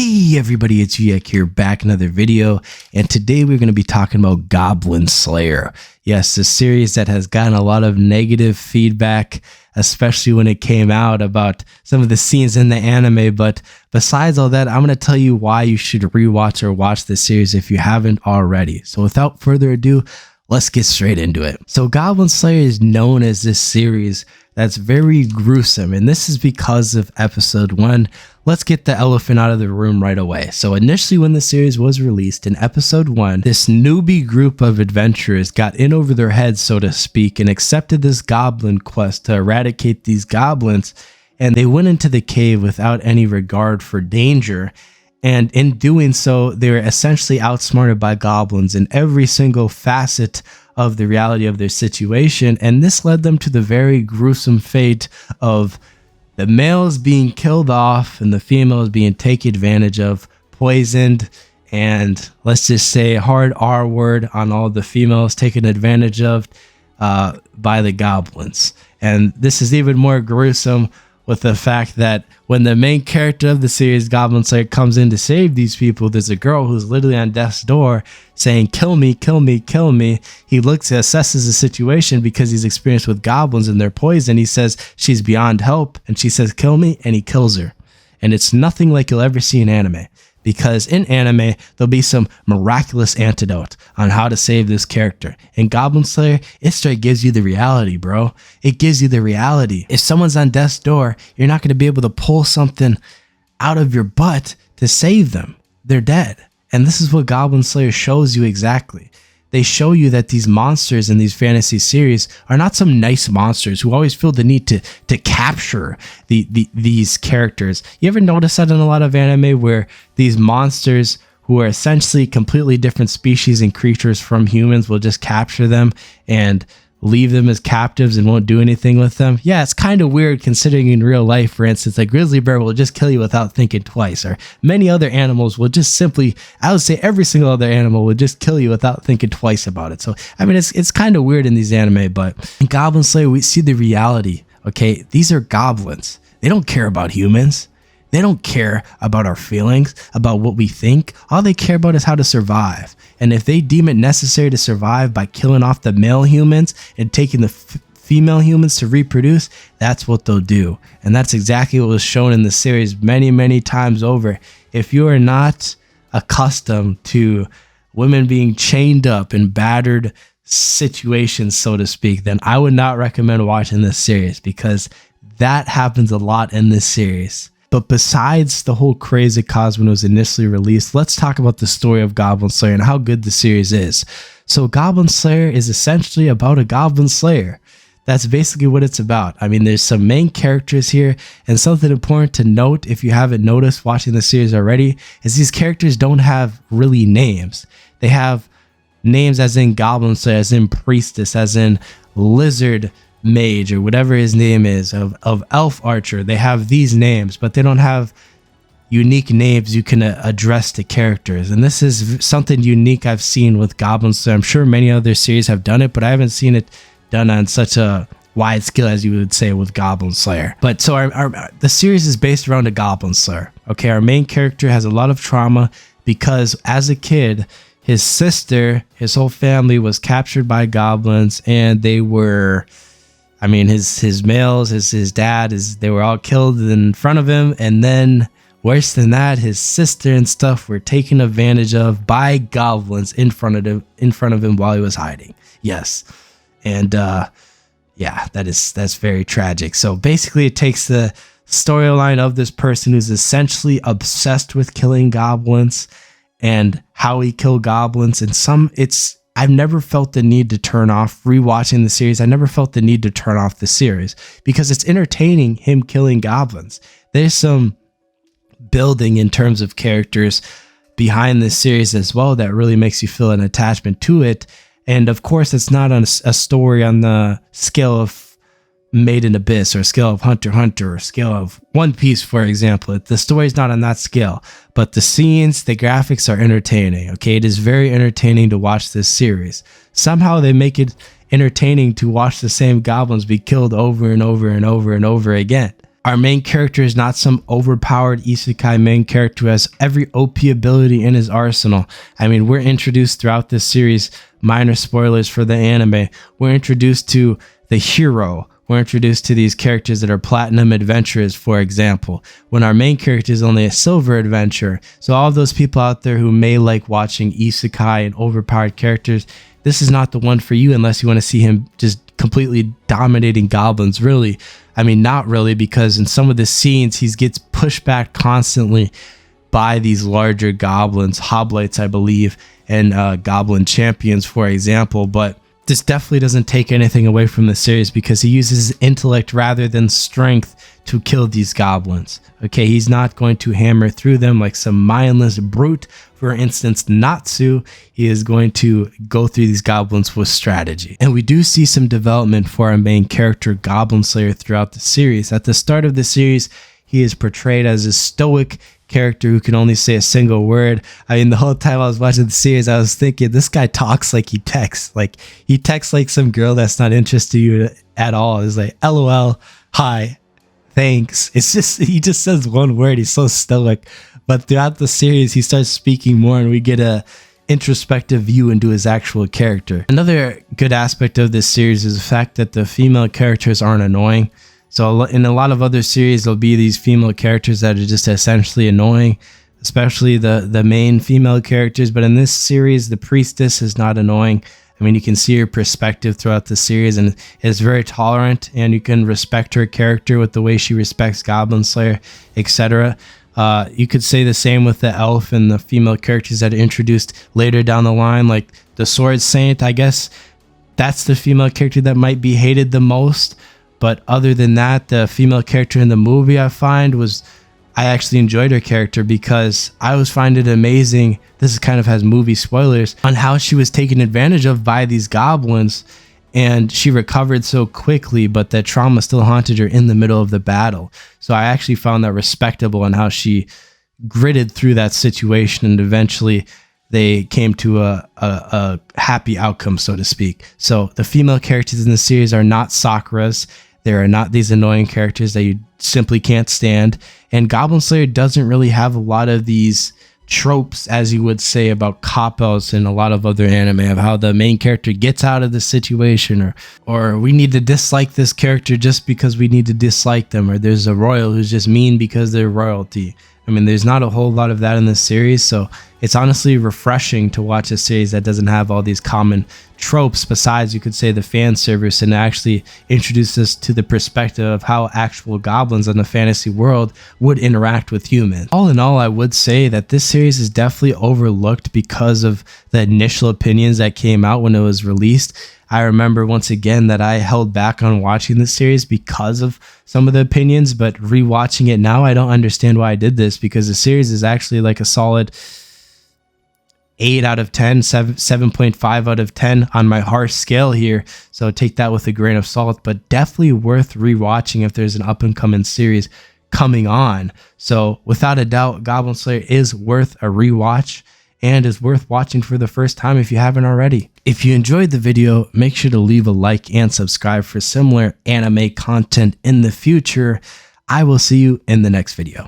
Hey everybody, it's Uyak here, back in another video, and today we're going to be talking about Goblin Slayer. Yes, a series that has gotten a lot of negative feedback, especially when it came out about some of the scenes in the anime, but besides all that, I'm going to tell you why you should rewatch or watch this series if you haven't already. So without further ado, let's get straight into it. So Goblin Slayer is known as this series that's very gruesome, and this is because of episode 1. Let's get the elephant out of the room right away. So initially when the series was released in episode 1, this newbie group of adventurers got in over their heads, so to speak, and accepted this goblin quest to eradicate these goblins, and they went into the cave without any regard for danger. And in doing so, they were essentially outsmarted by goblins in every single facet of the reality of their situation. And this led them to the very gruesome fate of the males being killed off and the females being taken advantage of, poisoned, and let's just say hard R word on all the females taken advantage of by the goblins. And this is even more gruesome with the fact that when the main character of the series, Goblin Slayer, comes in to save these people, there's a girl who's literally on death's door saying, "Kill me, kill me, kill me." He looks, assesses the situation because he's experienced with goblins and their poison. He says she's beyond help, and she says, "Kill me," and he kills her. And it's nothing like you'll ever see in anime, because in anime, there'll be some miraculous antidote on how to save this character. In Goblin Slayer, it straight gives you the reality, bro. It gives you the reality. If someone's on death's door, you're not going to be able to pull something out of your butt to save them. They're dead. And this is what Goblin Slayer shows you exactly. They show you that these monsters in these fantasy series are not some nice monsters who always feel the need to capture these characters. You ever notice that in a lot of anime where these monsters who are essentially completely different species and creatures from humans will just capture them and leave them as captives and won't do anything with them? Yeah, it's kind of weird considering in real life, for instance, a grizzly bear will just kill you without thinking twice, or many other animals will just simply, I would say every single other animal will just kill you without thinking twice about it. So, I mean, it's kind of weird in these anime, but in Goblin Slayer, we see the reality, okay? These are goblins. They don't care about humans. They don't care about our feelings, about what we think. All they care about is how to survive. And if they deem it necessary to survive by killing off the male humans and taking the female humans to reproduce, that's what they'll do. And that's exactly what was shown in the series many, many times over. If you are not accustomed to women being chained up in battered situations, so to speak, then I would not recommend watching this series, because that happens a lot in this series. But besides the whole craze it caused when it was initially released, let's talk about the story of Goblin Slayer and how good the series is. So Goblin Slayer is essentially about a Goblin Slayer. That's basically what it's about. I mean, there's some main characters here, and something important to note if you haven't noticed watching the series already is these characters don't have really names. They have names as in Goblin Slayer, as in Priestess, as in Lizard Mage, or whatever his name is, of Elf Archer. They have these names, but they don't have unique names you can address to characters. And this is something unique I've seen with Goblin Slayer. I'm sure many other series have done it, but I haven't seen it done on such a wide scale as you would say with Goblin Slayer. But so the series is based around a Goblin Slayer. Okay, our main character has a lot of trauma because as a kid, his sister, his whole family was captured by goblins, and they were, I mean, his males, his dad, they were all killed in front of him. And then worse than that, his sister and stuff were taken advantage of by goblins in front of him while he was hiding. Yes. And yeah, that's very tragic. So basically it takes the storyline of this person who's essentially obsessed with killing goblins and how he killed goblins. And I've never felt the need to turn off rewatching the series. I never felt the need to turn off the series because it's entertaining him killing goblins. There's some building in terms of characters behind this series as well that really makes you feel an attachment to it. And of course, it's not a story on the scale of Made in Abyss or scale of Hunter x Hunter or scale of One Piece, for example. The story's not on that scale, but the scenes, the graphics are entertaining. Okay, it is very entertaining to watch this series. Somehow they make it entertaining to watch the same goblins be killed over and over and over and over again. Our main character is not some overpowered isekai main character who has every OP ability in his arsenal. I mean, we're introduced throughout this series, minor spoilers for the anime, we're introduced to the hero. We're introduced to these characters that are platinum adventurers, for example, when our main character is only a silver adventurer. So all of those people out there who may like watching isekai and overpowered characters, this is not the one for you unless you want to see him just completely dominating goblins. Really, I mean, not really, because in some of the scenes, he gets pushed back constantly by these larger goblins, hoplites, I believe, and goblin champions, for example. But this definitely doesn't take anything away from the series because he uses his intellect rather than strength to kill these goblins. Okay, he's not going to hammer through them like some mindless brute. For instance, Natsu, he is going to go through these goblins with strategy. And we do see some development for our main character, Goblin Slayer, throughout the series. At the start of the series, he is portrayed as a stoic character who can only say a single word. I mean, the whole time I was watching the series, I was thinking, this guy talks like he texts. Like, he texts like some girl that's not interested in you at all. It's like, LOL, hi, thanks. It's just, he just says one word. He's so stoic. But throughout the series, he starts speaking more and we get a introspective view into his actual character. Another good aspect of this series is the fact that the female characters aren't annoying. So in a lot of other series, there'll be these female characters that are just essentially annoying, especially the main female characters. But in this series, the priestess is not annoying. I mean, you can see her perspective throughout the series and is very tolerant, and you can respect her character with the way she respects Goblin Slayer, etc. You could say the same with the elf and the female characters that are introduced later down the line, like the Sword Saint. I guess that's the female character that might be hated the most. But other than that, the female character in the movie I actually enjoyed her character because I was finding it amazing. This is kind of has movie spoilers on how she was taken advantage of by these goblins, and she recovered so quickly, but that trauma still haunted her in the middle of the battle. So I actually found that respectable on how she gritted through that situation, and eventually they came to a happy outcome, so to speak. So the female characters in the series are not Sakura's. There are not these annoying characters that you simply can't stand. And Goblin Slayer doesn't really have a lot of these tropes, as you would say, about cop-outs in a lot of other anime, of how the main character gets out of the situation, or we need to dislike this character just because we need to dislike them, or there's a royal who's just mean because they're royalty. I mean, there's not a whole lot of that in this series, so it's honestly refreshing to watch a series that doesn't have all these common tropes besides, you could say, the fan service, and actually introduce us to the perspective of how actual goblins in the fantasy world would interact with humans. All in all, I would say that this series is definitely overlooked because of the initial opinions that came out when it was released. I remember once again that I held back on watching this series because of some of the opinions, but rewatching it now, I don't understand why I did this, because the series is actually like a solid 8 out of 10, 7.5 out of 10 on my harsh scale here. So take that with a grain of salt, but definitely worth rewatching if there's an up and coming series coming on. So without a doubt, Goblin Slayer is worth a rewatch and is worth watching for the first time if you haven't already. If you enjoyed the video, make sure to leave a like and subscribe for similar anime content in the future. I will see you in the next video.